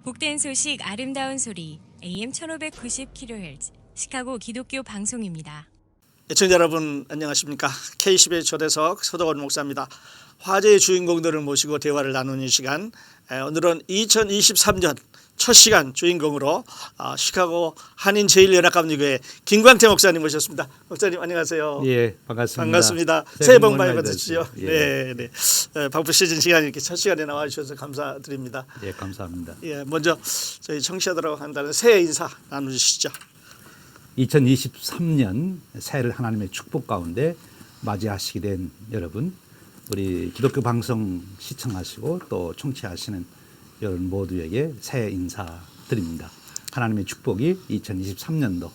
복된 소식 아름다운 소리 AM 1590kHz 시카고 기독교 방송입니다. 시청자 여러분 안녕하십니까? K10의 초대석 서덕원 목사입니다. 화제의 주인공들을 모시고 대화를 나누는 시간, 오늘은 2023년 첫 시간 주인공으로 시카고 한인제일연합감리교회 김광태 목사님 모셨습니다. 목사님 안녕하세요. 예, 반갑습니다. 반갑습니다. 새해 복 많이 받으시죠. 예. 네. 바쁘 시즌 시간 이렇게 첫 시간에 나와 주셔서 감사드립니다. 예, 감사합니다. 예, 먼저 저희 청취자들하고 한다는 새해 인사 나누시죠. 2023년 새해를 하나님의 축복 가운데 맞이하시게 된 여러분, 우리 기독교 방송 시청하시고 또 청취하시는 여러분 모두에게 새해 인사드립니다. 하나님의 축복이 2023년도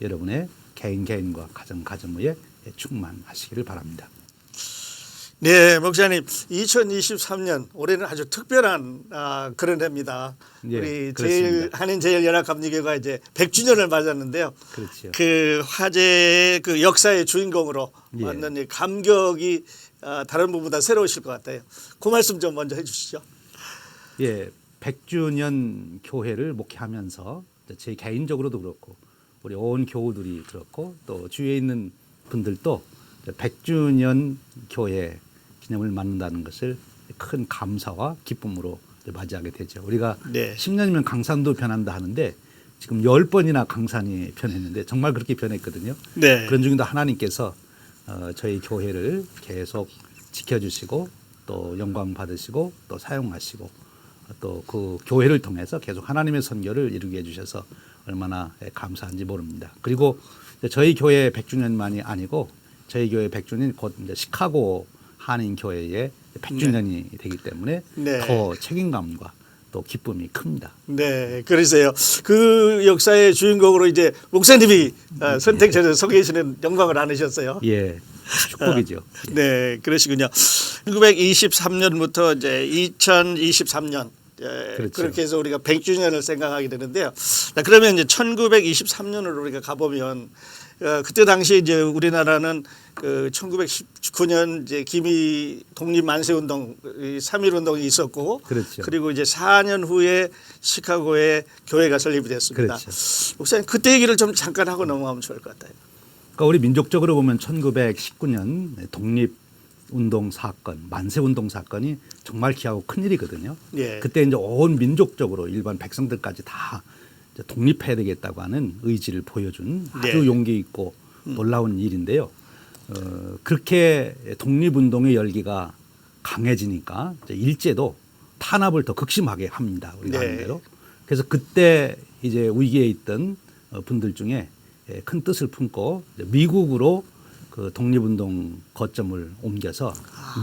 여러분의 개인과 가정에 충만하시기를 바랍니다. 네, 목사님, 2023년 올해는 아주 특별한 그런 해입니다. 예, 우리 그렇습니다. 한인제일연합감리교회가 이제 100주년을 맞았는데요. 그렇죠. 그 화제의 그 역사의 주인공으로 예. 왔는 이 감격이 다른 분보다 새로우실 것 같아요. 그 말씀 좀 먼저 해주시죠. 예, 100주년 교회를 목회하면서 제 개인적으로도 그렇고 우리 온 교우들이 그렇고 또 주위에 있는 분들도 100주년 교회 기념을 맞는다는 것을 큰 감사와 기쁨으로 맞이하게 되죠. 우리가 네. 10년이면 강산도 변한다 하는데 지금 10번이나 강산이 변했는데 정말 그렇게 변했거든요. 네. 그런 중에도 하나님께서 저희 교회를 계속 지켜주시고 또 영광 받으시고 또 사용하시고 또 그 교회를 통해서 계속 하나님의 선교를 이루게 해주셔서 얼마나 감사한지 모릅니다. 그리고 저희 교회 100주년만이 아니고 저희 교회 100주년 곧 이제 시카고 한인 교회의 100주년이 되기 때문에 네. 더 책임감과 또 기쁨이 큽니다. 네, 그러세요. 그 역사의 주인공으로 이제 목사님이 선택해서 소개해주시는 영광을 안으셨어요. 예, 축복이죠. 네, 그러시군요. 1923년부터 이제 2023년 그렇죠. 그렇게 해서 우리가 100주년을 생각하게 되는데요. 그러면 이제 1923년으로 우리가 가보면 그때 당시 이제 우리나라는 그 1919년 이제 기미 독립 만세 운동, 3.1 운동이 있었고, 그렇죠. 그리고 이제 4년 후에 시카고에 교회가 설립이 됐습니다. 그렇죠. 목사님 그때 얘기를 좀 잠깐 하고 넘어가면 좋을 것 같아요. 그러니까 우리 민족적으로 보면 1919년 독립운동 사건, 만세운동 사건이 정말 귀하고 큰 일이거든요. 예. 그때 이제 온 민족적으로 일반 백성들까지 다 이제 독립해야 되겠다고 하는 의지를 보여준 아주 네. 용기 있고 놀라운 일인데요. 그렇게 독립운동의 열기가 강해지니까 이제 일제도 탄압을 더 극심하게 합니다. 우리가 네. 아는 대로. 그래서 그때 이제 위기에 있던 분들 중에 큰 뜻을 품고 미국으로 그 독립운동 거점을 옮겨서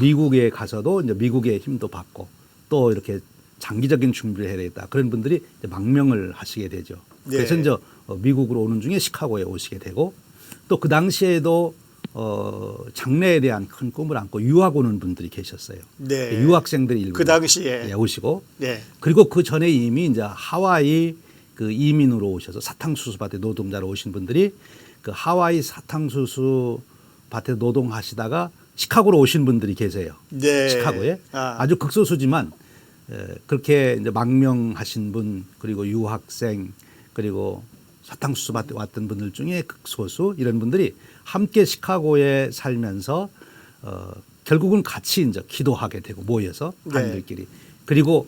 미국에 가서도 이제 미국의 힘도 받고 또 이렇게 장기적인 준비를 해야 되겠다. 그런 분들이 이제 망명을 하시게 되죠. 네. 그래서 이제 미국으로 오는 중에 시카고에 오시게 되고 또 그 당시에도 장래에 대한 큰 꿈을 안고 유학 오는 분들이 계셨어요. 네. 유학생들이 일부 그 당시에. 오시고 네. 그리고 그 전에 이미 이제 하와이 그 이민으로 오셔서 사탕수수 밭에 노동자로 오신 분들이 그 하와이 사탕수수 밭에 노동하시다가 시카고로 오신 분들이 계세요. 네. 시카고에 아주 극소수지만 그렇게 이제 망명하신 분 그리고 유학생 그리고 사탕수수 밭에 왔던 분들 중에 극소수 이런 분들이 함께 시카고에 살면서 결국은 같이 이제 기도하게 되고 모여서 네. 한인들끼리 그리고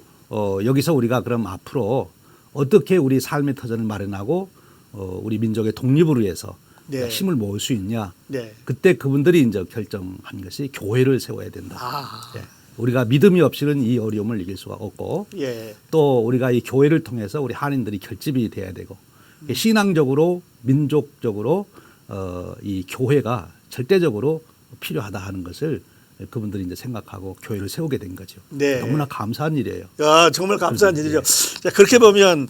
여기서 우리가 그럼 앞으로 어떻게 우리 삶의 터전을 마련하고 우리 민족의 독립을 위해서 네. 힘을 모을 수 있냐. 네. 그때 그분들이 이제 결정한 것이 교회를 세워야 된다. 아. 예. 우리가 믿음이 없이는 이 어려움을 이길 수가 없고 예. 또 우리가 이 교회를 통해서 우리 한인들이 결집이 돼야 되고 신앙적으로 민족적으로 이 교회가 절대적으로 필요하다 하는 것을 그분들이 이제 생각하고 교회를 세우게 된 거죠. 네. 너무나 감사한 일이에요. 야, 정말 감사한 네. 일이죠. 자, 그렇게 보면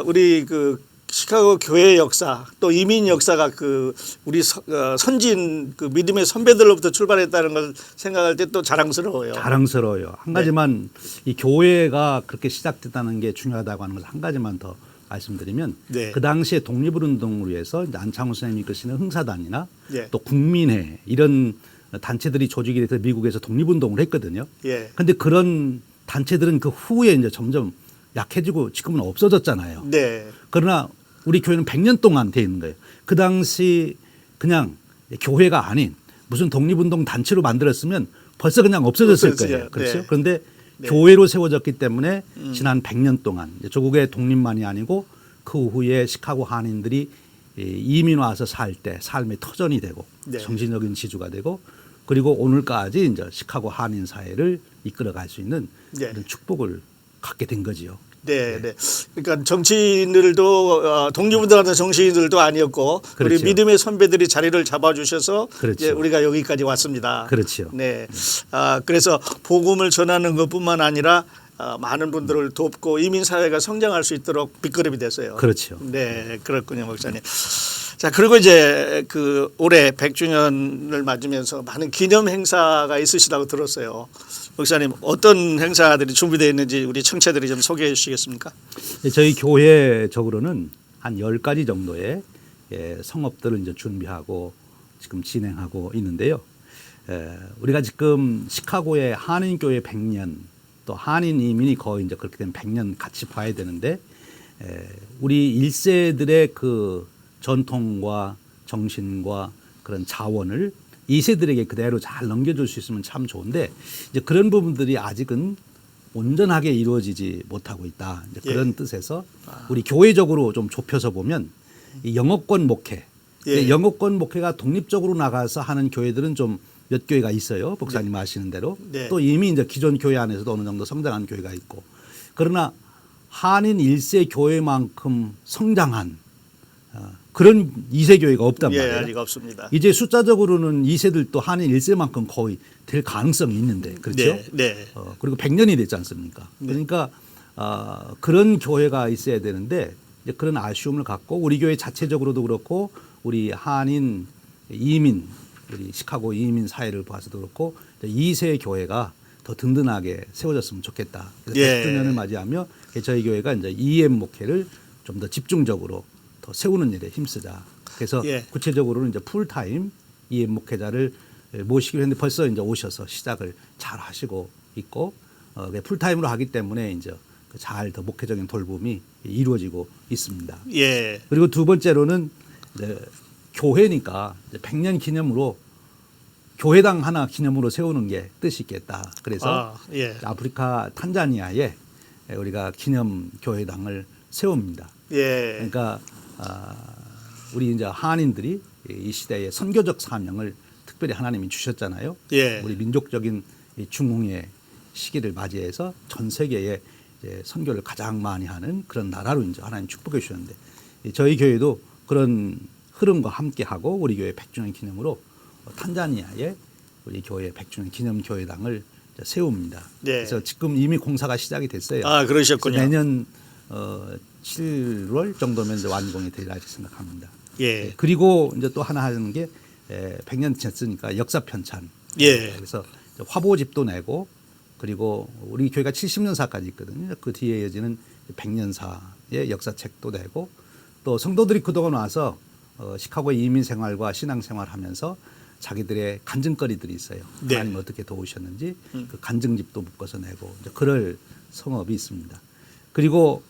우리 그 시카고 교회 역사 또 이민 역사가 그 우리 선진 그 믿음의 선배들로부터 출발했다는 걸 생각할 때 또 자랑스러워요. 자랑스러워요. 한 가지만 이 교회가 그렇게 시작됐다는 게 중요하다고 하는 것을 한 가지만 더 말씀드리면 네. 그 당시에 독립운동을 위해서 이제 안창호 선생님이 이끄시는 흥사단이나 네. 또 국민회 이런 단체들이 조직이 돼서 미국에서 독립운동을 했거든요. 예. 그런데 그런 단체들은 그 후에 이제 점점 약해지고 지금은 없어졌잖아요. 네. 그러나 우리 교회는 100년 동안 돼 있는 거예요. 그 당시 그냥 교회가 아닌 무슨 독립운동 단체로 만들었으면 벌써 그냥 없어졌을 거예요. 그렇죠? 네. 그런데 네. 교회로 세워졌기 때문에 지난 100년 동안 조국의 독립만이 아니고 그 후에 시카고 한인들이 이민 와서 살 때 삶의 터전이 되고 네. 정신적인 지주가 되고 그리고 오늘까지 이제 시카고 한인 사회를 이끌어갈 수 있는 네. 그런 축복을 갖게 된 거지요. 네, 네. 그러니까 정치인들도 독립운동하는 정치인들도 아니었고 그렇죠. 우리 믿음의 선배들이 자리를 잡아주셔서 그렇죠. 이제 우리가 여기까지 왔습니다. 그렇죠. 네. 그래서 복음을 전하는 것뿐만 아니라 많은 분들을 돕고 이민 사회가 성장할 수 있도록 빗거름이 됐어요. 그렇죠. 네, 그렇군요, 목사님. 자, 그리고 이제 그 올해 100주년을 맞으면서 많은 기념 행사가 있으시다고 들었어요. 목사님, 어떤 행사들이 준비되어 있는지 우리 청취자들이 좀 소개해 주시겠습니까? 저희 교회적으로는 한 10가지 정도의 성업들을 이제 준비하고 지금 진행하고 있는데요. 우리가 지금 시카고의 한인교회 100년 또 한인 이민이 거의 이제 그렇게 되면 100년 같이 봐야 되는데 우리 1세들의 그 전통과 정신과 그런 자원을 2세들에게 그대로 잘 넘겨줄 수 있으면 참 좋은데 이제 그런 부분들이 아직은 온전하게 이루어지지 못하고 있다. 이제 그런 예. 뜻에서 우리 교회적으로 좀 좁혀서 보면 이 영어권 목회, 예. 영어권 목회가 독립적으로 나가서 하는 교회들은 좀 몇 교회가 있어요. 목사님 아시는 대로. 네. 또 이미 이제 기존 교회 안에서도 어느 정도 성장한 교회가 있고. 그러나 한인 1세 교회만큼 성장한 그런 2세 교회가 없단 예, 말이에요. 아직 없습니다. 이제 숫자적으로는 2세들도 한인 1세만큼 거의 될 가능성이 있는데 그렇죠? 네, 네. 그리고 100년이 됐지 않습니까? 네. 그러니까 그런 교회가 있어야 되는데 이제 그런 아쉬움을 갖고 우리 교회 자체적으로도 그렇고 우리 한인 이민 우리 시카고 이민 사회를 봐서도 그렇고 2세 교회가 더 든든하게 세워졌으면 좋겠다. 그래서 예. 100주년을 맞이하며 저희 교회가 이제 EM 목회를 좀 더 집중적으로 더 세우는 일에 힘쓰자. 그래서 예. 구체적으로는 이제 풀타임 EM 목회자를 모시기로 했는데 벌써 이제 오셔서 시작을 잘 하시고 있고 풀타임으로 하기 때문에 이제 잘 더 목회적인 돌봄이 이루어지고 있습니다. 예. 그리고 두 번째로는 이제 교회니까 이제 100년 기념으로 교회당 하나 기념으로 세우는 게 뜻이 있겠다. 그래서 예. 아프리카 탄자니아에 우리가 기념 교회당을 세웁니다. 예. 그러니까 우리 이제 한인들이 이 시대에 선교적 사명을 특별히 하나님이 주셨잖아요. 예. 우리 민족적인 이 중흥의 시기를 맞이해서 전 세계에 이제 선교를 가장 많이 하는 그런 나라로 이제 하나님 축복해 주셨는데 저희 교회도 그런 흐름과 함께하고 우리 교회 100주년 기념으로 탄자니아에 우리 교회 100주년 기념 교회당을 세웁니다. 네. 그래서 지금 이미 공사가 시작이 됐어요. 그러셨군요. 그래서 내년 7월 정도면 이제 완공이 되리라 생각합니다. 예. 그리고 이제 또 하나 하는 게 100년 지났으니까 역사 편찬. 예. 그래서 화보집도 내고 그리고 우리 교회가 70년사까지 있거든요. 그 뒤에 이어지는 100년사의 역사책도 내고 또 성도들이 그동안 와서 시카고의 이민 생활과 신앙 생활하면서 자기들의 간증거리들이 있어요. 네. 하나님 어떻게 도우셨는지 그 간증집도 묶어서 내고 이제 그럴 성업이 있습니다. 그리고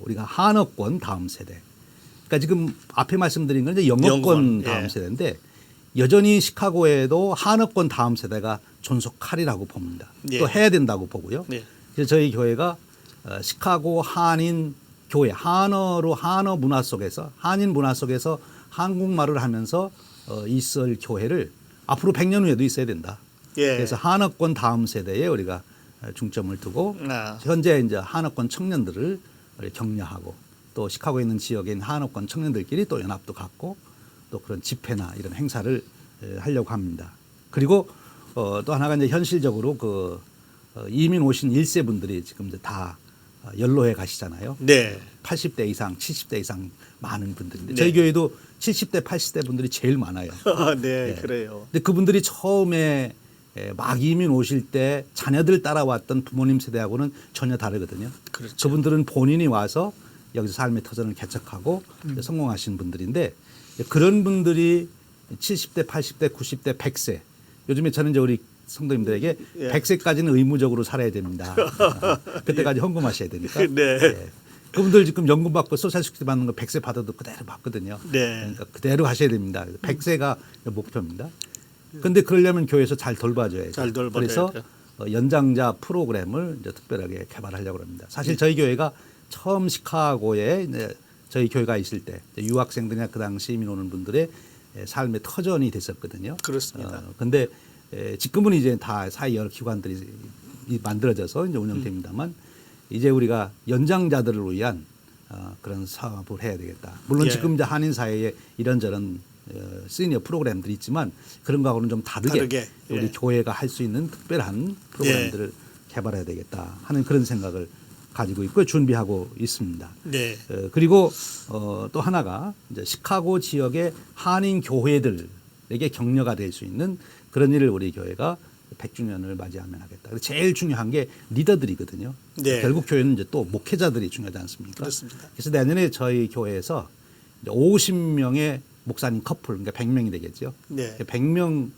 우리가 한어권 다음 세대. 그러니까 지금 앞에 말씀드린 건 이제 영어권 다음 예. 세대인데 여전히 시카고에도 한어권 다음 세대가 존속하리라고 봅니다. 예. 또 해야 된다고 보고요. 네. 그래서 저희 교회가 시카고 한인 교회 한어로 한어 문화 속에서 한인 문화 속에서 한국말을 하면서 있을 교회를 앞으로 100년 후에도 있어야 된다. 예. 그래서 한어권 다음 세대에 우리가 중점을 두고 현재 이제 한어권 청년들을 격려하고 또 시카고에 있는 지역에 있는 한어권 청년들끼리 또 연합도 갖고 또 그런 집회나 이런 행사를 하려고 합니다. 그리고 또 하나가 이제 현실적으로 그 이민 오신 1세 분들이 지금 이제 다 연로해 가시잖아요. 네. 80대 이상, 70대 이상 많은 분들인데 네. 저희 교회도 70대, 80대 분들이 제일 많아요. 네, 네. 그래요. 근데 그분들이 처음에 막 이민 오실 때 자녀들 따라왔던 부모님 세대하고는 전혀 다르거든요. 그렇죠. 그분들은 본인이 와서 여기서 삶의 터전을 개척하고 성공하신 분들인데 그런 분들이 70대, 80대, 90대, 100세 요즘에 저는 이제 우리 성도님들에게 예. 100세까지는 의무적으로 살아야 됩니다. 그때까지 헌금하셔야 되니까. 네. 예. 그분들 지금 연금 받고 소셜 시큐리티 받는 거 100세 받아도 그대로 받거든요. 네. 그러니까 그대로 하셔야 됩니다. 100세가 목표입니다. 그런데 그러려면 교회에서 잘 돌봐줘야죠. 잘 돌봐줘야 그래서 돼요. 연장자 프로그램을 이제 특별하게 개발하려고 합니다. 사실 저희 교회가 처음 시카고에 이제 저희 교회가 있을 때 유학생들이나 그 당시 이민 오는 분들의 삶의 터전이 됐었거든요. 그렇습니다. 근데 지금은 이제 다 사회 여러 기관들이 만들어져서 이제 운영됩니다만 이제 우리가 연장자들을 위한 그런 사업을 해야 되겠다. 물론 예. 지금 이제 한인 사회에 이런저런 시니어 프로그램들이 있지만 그런 거하고는 좀 다르게 우리 예. 교회가 할 수 있는 특별한 프로그램들을 개발해야 되겠다 하는 그런 생각을 가지고 있고 준비하고 있습니다. 네. 그리고 또 하나가 이제 시카고 지역의 한인 교회들에게 격려가 될 수 있는 그런 일을 우리 교회가 100주년을 맞이하면 하겠다. 제일 중요한 게 리더들이거든요. 네. 결국 교회는 이제 또 목회자들이 중요하지 않습니까? 그렇습니다. 그래서 내년에 저희 교회에서 50명의 목사님 커플, 그러니까 100명이 되겠죠. 네. 100명,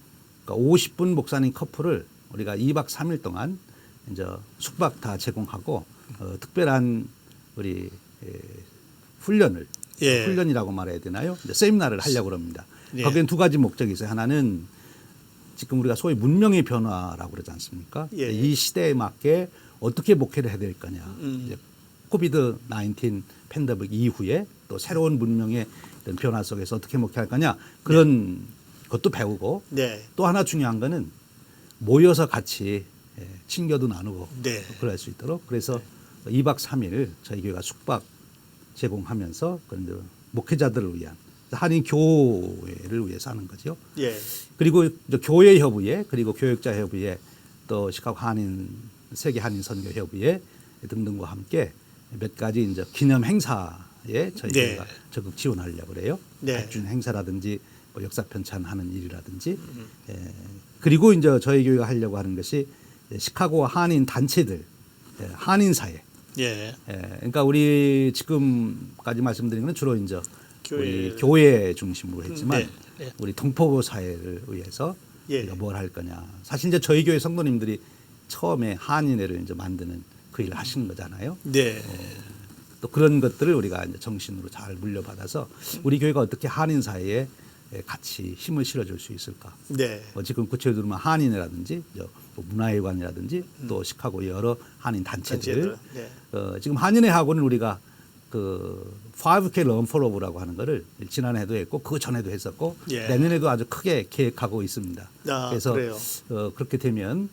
그러니까 50분 목사님 커플을 우리가 2박 3일 동안 이제 숙박 다 제공하고 특별한 우리 훈련을 예. 훈련이라고 말해야 되나요? 이제 세미나를 하려고 합니다. 예. 거기엔 두 가지 목적이 있어요. 하나는 지금 우리가 소위 문명의 변화라고 그러지 않습니까? 예. 이 시대에 맞게 어떻게 목회를 해야 될 거냐. 이제 코비드 19 팬데믹 이후에 또 새로운 문명의 이런 변화 속에서 어떻게 목회할 거냐 그런 것도 배우고 네. 또 하나 중요한 거는 모여서 같이 친교도 나누고 네. 그럴 수 있도록 그래서 2박 3일 저희 교회가 숙박 제공하면서 그런 목회자들을 위한 한인 교회를 위해서 하는 거죠. 예. 그리고 교회 협의회 그리고 교역자 협의회 또 시카고 한인 세계 한인 선교 협의회 등등과 함께 몇 가지 이제 기념 행사에 저희 네. 교회가 적극 지원하려고 그래요. 네. 100주년 행사라든지 뭐 역사 편찬하는 일이라든지 그리고 이제 저희 교회가 하려고 하는 것이 시카고 한인 단체들 한인 사회 예. 그러니까 우리 지금까지 말씀드린 건 주로 이제 우리 교회. 교회 중심으로 했지만 네. 네. 우리 동포 사회를 위해서 예. 우리가 뭘 할 거냐. 사실 이제 저희 교회 성도님들이 처음에 한인회를 이제 만드는 그 일을 하신 거잖아요. 네. 또 그런 것들을 우리가 이제 정신으로 잘 물려받아서 우리 교회가 어떻게 한인 사회에 같이 힘을 실어줄 수 있을까. 네. 지금 구체적으로 들면 한인회라든지 뭐 문화회관이라든지 또 시카고 여러 한인 단체들. 네. 지금 한인회하고는 우리가 그 5K Learn for Love라고 하는 거를 지난해도 했고 그 전에도 했었고 예. 내년에도 아주 크게 계획하고 있습니다. 아, 그래서 그래요. 그렇게 되면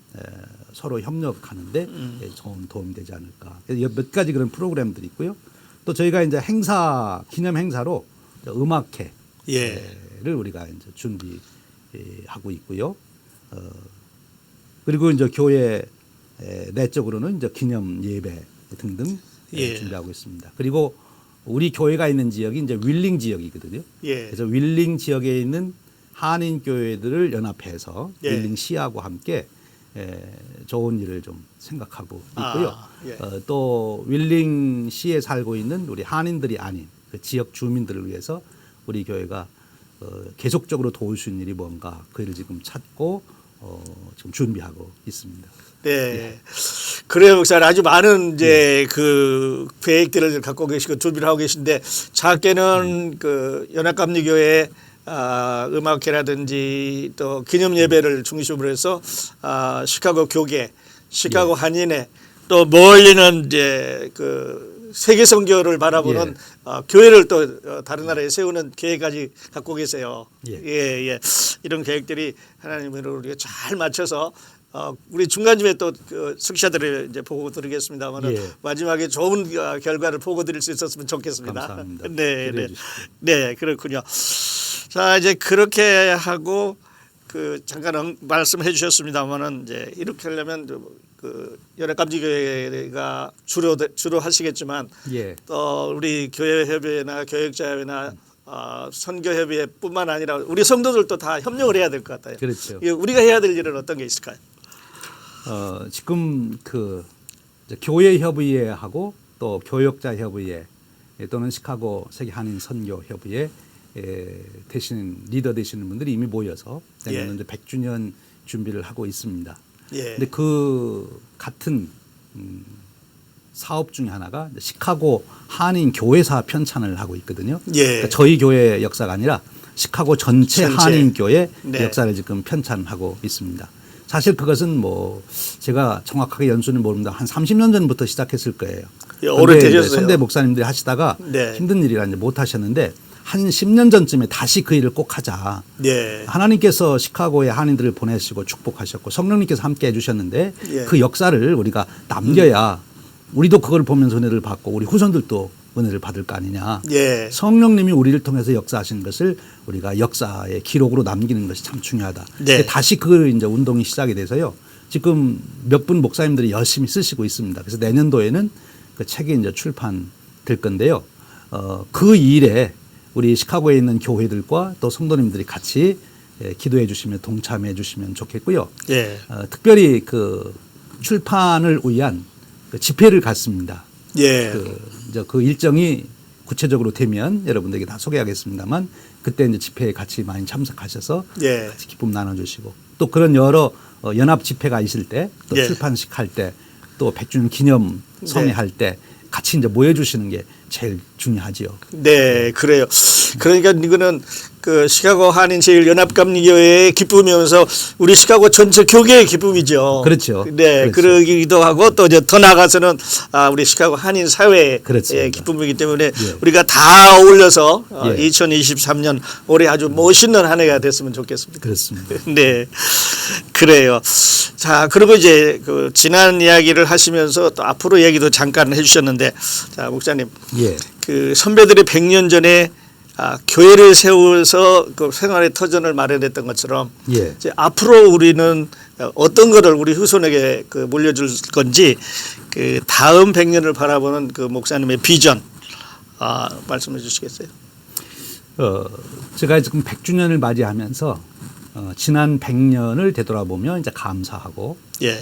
서로 협력하는데 좋은 도움이 되지 않을까. 그래서 몇 가지 그런 프로그램들이 있고요. 또 저희가 이제 행사 기념 행사로 음악회를 예. 우리가 이제 준비하고 있고요. 그리고 이제 교회 내적으로는 이제 기념 예배 등등 예. 준비하고 있습니다. 그리고 우리 교회가 있는 지역이 이제 윌링 지역이거든요. 예. 그래서 윌링 지역에 있는 한인 교회들을 연합해서 예. 윌링 시하고 함께 좋은 일을 좀 생각하고 있고요. 아, 예. 또 윌링 시에 살고 있는 우리 한인들이 아닌 그 지역 주민들을 위해서 우리 교회가 계속적으로 도울 수 있는 일이 뭔가 그 일을 지금 찾고 지금 준비하고 있습니다. 네. 그래요, 목사님. 아주 많은 이제 그 계획들을 갖고 계시고 준비를 하고 계신데 작게는 그 연합감리교회 음악회라든지 또 기념 예배를 중심으로 해서 시카고 교계, 시카고 한인회 또 멀리는 이제 그 세계 선교를 바라보는 교회를 또 다른 나라에 세우는 계획까지 갖고 계세요. 예. 이런 계획들이 하나님으로 우리가 잘 맞춰서 우리 중간쯤에 또그 숙샤들을 이제 보고 드리겠습니다만 마지막에 좋은 결과를 보고 드릴 수 있었으면 좋겠습니다. 감사합니다. 네, 그렇군요. 자, 이제 그렇게 하고 그 잠깐 말씀해 주셨습니다만은 이제 이렇게 하려면 그 연합감리교회가 주로 하시겠지만 또 우리 교회협의회나 교역자협회나 선교협의회뿐만 아니라 우리 성도들도 다 협력을 해야 될 것 같아요. 그렇죠. 우리가 해야 될 일은 어떤 게 있을까요? 지금 그 교회 협의회하고 또 교역자 협의회 또는 시카고 세계 한인 선교 협의회 되시는 리더 되시는 분들이 이미 모여서 내년 이제 100주년 준비를 하고 있습니다. 예. 근데 그 같은 사업 중에 하나가 시카고 한인 교회사 편찬을 하고 있거든요. 예. 그러니까 저희 교회 역사가 아니라 시카고 전체 한인 교회 네. 역사를 지금 편찬하고 있습니다. 사실 그것은 뭐 제가 정확하게 연수는 모릅니다. 한 30년 전부터 시작했을 거예요. 예, 오래되셨어요. 선대 목사님들이 하시다가 네. 힘든 일이라 이제 못 하셨는데 한 10년 전쯤에 다시 그 일을 꼭 하자. 예. 하나님께서 시카고에 한인들을 보내시고 축복하셨고 성령님께서 함께 해주셨는데 예. 그 역사를 우리가 남겨야 우리도 그걸 보면서 은혜를 받고 우리 후손들도 은혜를 받을 거 아니냐. 예. 성령님이 우리를 통해서 역사하신 것을 우리가 역사의 기록으로 남기는 것이 참 중요하다. 네. 다시 그 이제 운동이 시작이 돼서요. 지금 몇 분 목사님들이 열심히 쓰시고 있습니다. 그래서 내년도에는 그 책이 이제 출판될 건데요. 그 일에 우리 시카고에 있는 교회들과 또 성도님들이 같이 기도해 주시면 동참해 주시면 좋겠고요. 예. 특별히 그 출판을 위한 그 집회를 갖습니다. 예. 이제 그 일정이 구체적으로 되면 여러분들에게 다 소개하겠습니다만 그때 이제 집회에 같이 많이 참석하셔서 예. 같이 기쁨 나눠주시고 또 그런 여러 연합 집회가 있을 때 또 예. 출판식 할 때 또 100주년 기념 성회 네. 할 때 같이 이제 모여주시는 게 제일 중요하지요. 네, 그래요. 그러니까 이거는 그 시카고 한인 제일연합감리교회의 기쁨이면서 우리 시카고 전체 교계의 기쁨이죠. 그렇죠. 네, 그렇죠. 그러기도 하고 또 이제 더 나아가서는 우리 시카고 한인 사회의 그렇습니다. 기쁨이기 때문에 예. 우리가 다 어울려서 예. 2023년 올해 아주 멋있는 한 해가 됐으면 좋겠습니다. 그렇습니다. 네, 그래요. 자, 그리고 이제 그 지난 이야기를 하시면서 또 앞으로 얘기도 잠깐 해주셨는데, 자, 목사님, 예. 그 선배들이 100년 전에 교회를 세워서 그 생활의 터전을 마련했던 것처럼 예. 이제 앞으로 우리는 어떤 거를 우리 후손에게 그 물려줄 건지 그 다음 100년을 바라보는 그 목사님의 비전 말씀해 주시겠어요? 제가 지금 100주년을 맞이하면서 지난 100년을 되돌아보며 이제 감사하고 예,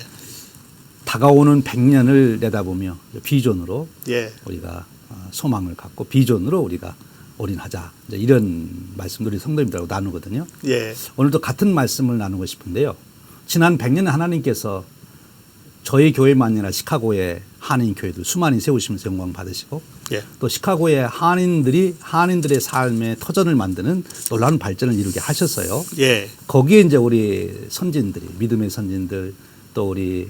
다가오는 100년을 내다보며 비전으로 예, 우리가 소망을 갖고 비전으로 우리가 올인하자. 이제 이런 말씀들이 성도님들하고 나누거든요. 예, 오늘도 같은 말씀을 나누고 싶은데요. 지난 100년에 하나님께서 저희 교회만 아니라 시카고의 한인 교회들 수많이 세우시면서 영광 받으시고 예, 또 시카고의 한인들의 삶의 터전을 만드는 놀라운 발전을 이루게 하셨어요. 예, 거기에 이제 우리 선진들이 믿음의 선진들 또 우리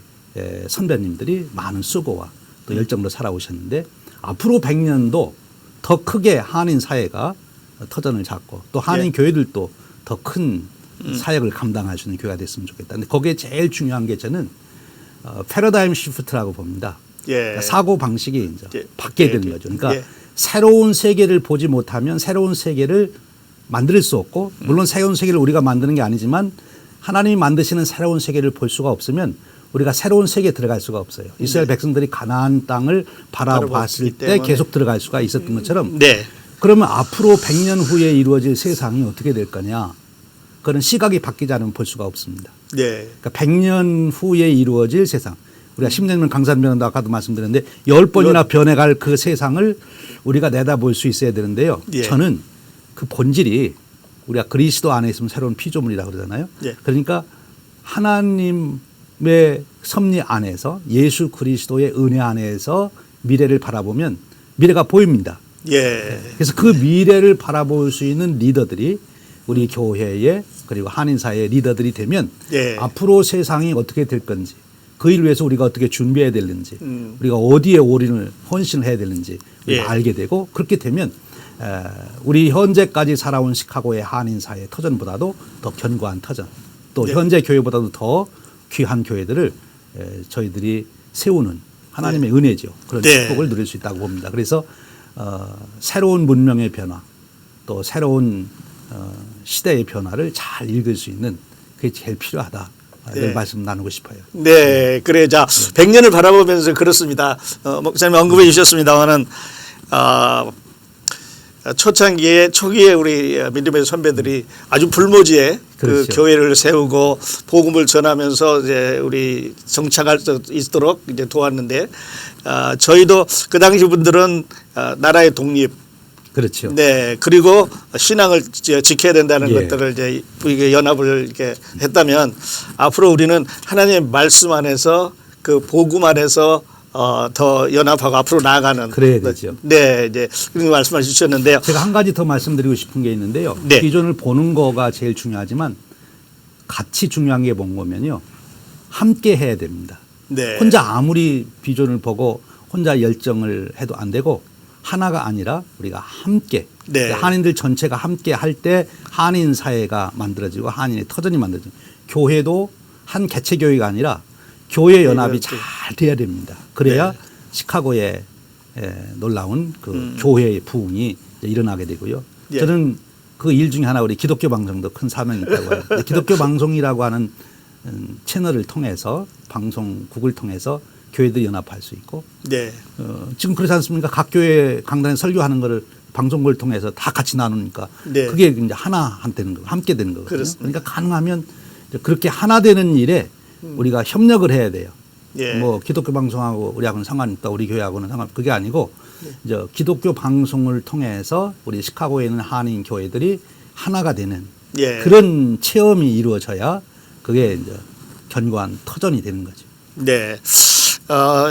선배님들이 많은 수고와 또 열정으로 살아오셨는데 앞으로 100년도 더 크게 한인 사회가 터전을 잡고 또 한인 예. 교회들도 더 큰 사역을 감당할 수 있는 교회가 됐으면 좋겠다. 근데 거기에 제일 중요한 게 저는 패러다임 시프트라고 봅니다. 예, 그러니까 사고 방식이 이제 예. 바뀌어야 예. 되는 거죠. 그러니까 예. 새로운 세계를 보지 못하면 새로운 세계를 만들 수 없고 물론 새로운 세계를 우리가 만드는 게 아니지만 하나님이 만드시는 새로운 세계를 볼 수가 없으면 우리가 새로운 세계에 들어갈 수가 없어요. 이스라엘 백성들이 가나안 땅을 바라봤을 때 때문에. 계속 들어갈 수가 있었던 것처럼 네, 그러면 앞으로 100년 후에 이루어질 세상이 어떻게 될 거냐. 그런 시각이 바뀌지 않으면 볼 수가 없습니다. 네, 그러니까 100년 후에 이루어질 세상. 우리가 10년이면 강산변화도 아까도 말씀드렸는데 10번이나 변해갈 그 세상을 우리가 내다볼 수 있어야 되는데요. 예. 저는 그 본질이 우리가 그리스도 안에 있으면 새로운 피조물이라고 그러잖아요. 예. 그러니까 하나님의 섭리 안에서 예수 그리스도의 은혜 안에서 미래를 바라보면 미래가 보입니다. 예, 그래서 그 미래를 바라볼 수 있는 리더들이 우리 교회의 그리고 한인사회의 리더들이 되면 예. 앞으로 세상이 어떻게 될 건지 그 일을 위해서 우리가 어떻게 준비해야 되는지 우리가 어디에 올인을 헌신을 해야 되는지 우리가 예. 알게 되고 그렇게 되면 우리 현재까지 살아온 시카고의 한인사회의 터전보다도 더 견고한 터전 또 네. 현재 교회보다도 더 귀한 교회들을 저희들이 세우는 하나님의 은혜죠. 그런 네. 축복을 누릴 수 있다고 봅니다. 그래서 새로운 문명의 변화 또 새로운 시대의 변화를 잘 읽을 수 있는 그게 제일 필요하다. 네. 이런 말씀 나누고 싶어요. 네, 그래. 자, 100년을 바라보면서 그렇습니다. 목사님 언급해 주셨습니다만은, 초기에 우리 믿음의 선배들이 아주 불모지에 그 그렇죠. 교회를 세우고 복음을 전하면서 이제 우리 정착할 수 있도록 이제 도왔는데, 저희도 그 당시 분들은 나라의 독립, 그렇죠. 네, 그리고 신앙을 지켜야 된다는 예. 것들을 이제 이게 연합을 이렇게 했다면 앞으로 우리는 하나님의 말씀 안에서 그 복음 안에서 더 연합하고 앞으로 나아가는 그래야 되죠. 네, 이제 그런 말씀을 주셨는데요. 제가 한 가지 더 말씀드리고 싶은 게 있는데요. 네. 비전을 보는 거가 제일 중요하지만 같이 중요한 게 뭔가면요. 함께 해야 됩니다. 네, 혼자 아무리 비전을 보고 혼자 열정을 해도 안 되고 하나가 아니라 우리가 함께 네. 한인들 전체가 함께 할 때 한인 사회가 만들어지고 한인의 터전이 만들어지고 교회도 한 개체 교회가 아니라 교회 연합이 잘 돼야 됩니다. 그래야 네. 시카고에 놀라운 그 교회의 부흥이 이제 일어나게 되고요. 예. 저는 그 일 중에 하나 우리 기독교 방송도 큰 사명이 있다고 해요. 기독교 방송이라고 하는 채널을 통해서 방송국을 통해서 교회들이 연합할 수 있고 네, 지금 그렇지 않습니까? 각 교회 강단에 설교하는 거를 방송국을 통해서 다 같이 나누니까 네. 그게 이제 하나 되는 거, 함께 되는 거거든요. 그렇습니다. 그러니까 가능하면 이제 그렇게 하나 되는 일에 우리가 협력을 해야 돼요. 예. 뭐 기독교 방송하고 우리하고는 상관이 있다, 우리 교회하고는 상관 그게 아니고 이제 기독교 방송을 통해서 우리 시카고에 있는 한인 교회들이 하나가 되는 예. 그런 체험이 이루어져야 그게 이제 견고한 터전이 되는 거죠. 네.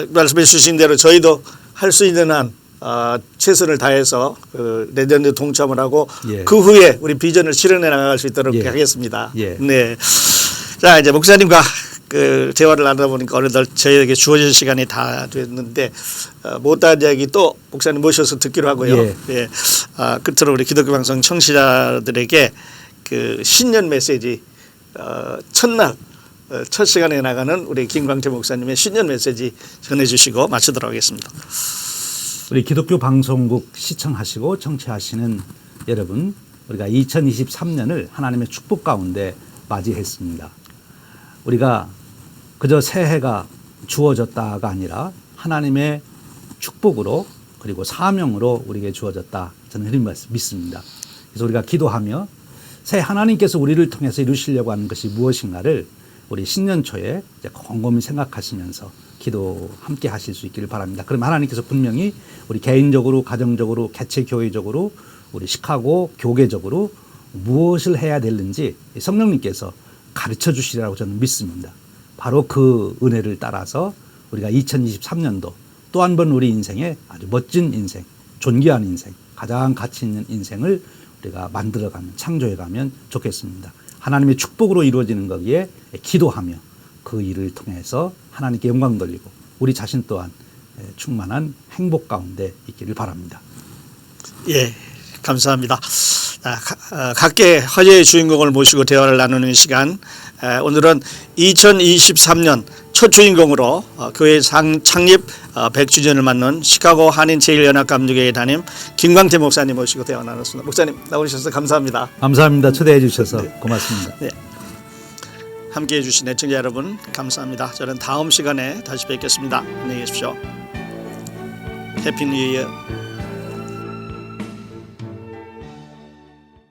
말씀해 주신 대로 저희도 할 수 있는 한 최선을 다해서 그 레전드 동참을 하고 예. 그 후에 우리 비전을 실현해 나갈 수 있도록 예. 하겠습니다. 예. 네. 자, 이제 목사님과 그 대화를 나누다 보니까 어느덧 저희에게 주어진 시간이 다 됐는데 못다한 이야기 또 목사님 모셔서 듣기로 하고요. 예. 예. 끝으로 우리 기독교 방송 청취자들에게 그 신년 메시지 첫날 첫 시간에 나가는 우리 김광태 목사님의 신년 메시지 전해주시고 마치도록 하겠습니다. 우리 기독교 방송국 시청하시고 청취하시는 여러분, 우리가 2023년을 하나님의 축복 가운데 맞이했습니다. 우리가 그저 새해가 주어졌다가 아니라 하나님의 축복으로 그리고 사명으로 우리에게 주어졌다. 저는 이런 말씀 믿습니다. 그래서 우리가 기도하며 새 하나님께서 우리를 통해서 이루시려고 하는 것이 무엇인가를 우리 신년 초에 이제 곰곰이 생각하시면서 기도 함께 하실 수 있기를 바랍니다. 그럼 하나님께서 분명히 우리 개인적으로, 가정적으로, 개체 교회적으로, 우리 시카고 교계적으로 무엇을 해야 되는지 성령님께서 가르쳐 주시리라고 저는 믿습니다. 바로 그 은혜를 따라서 우리가 2023년도 또 한 번 우리 인생에 아주 멋진 인생, 존귀한 인생, 가장 가치 있는 인생을 우리가 만들어가면, 창조해가면 좋겠습니다. 하나님의 축복으로 이루어지는 거기에 기도하며 그 일을 통해서 하나님께 영광 돌리고 우리 자신 또한 충만한 행복 가운데 있기를 바랍니다. 예, 감사합니다. 각계 화제의 주인공을 모시고 대화를 나누는 시간. 오늘은 2023년 첫 주인공으로 교회 창립 100주년을 맞는 시카고 한인 제1연합감리교회 담임 김광태 목사님 모시고 대화 나눴습니다. 목사님 나오셔서 감사합니다. 감사합니다. 초대해 주셔서 고맙습니다. 네. 함께해 주신 애청자 여러분 감사합니다. 저는 다음 시간에 다시 뵙겠습니다. 안녕히 계십시오. 해피 뉴 이어.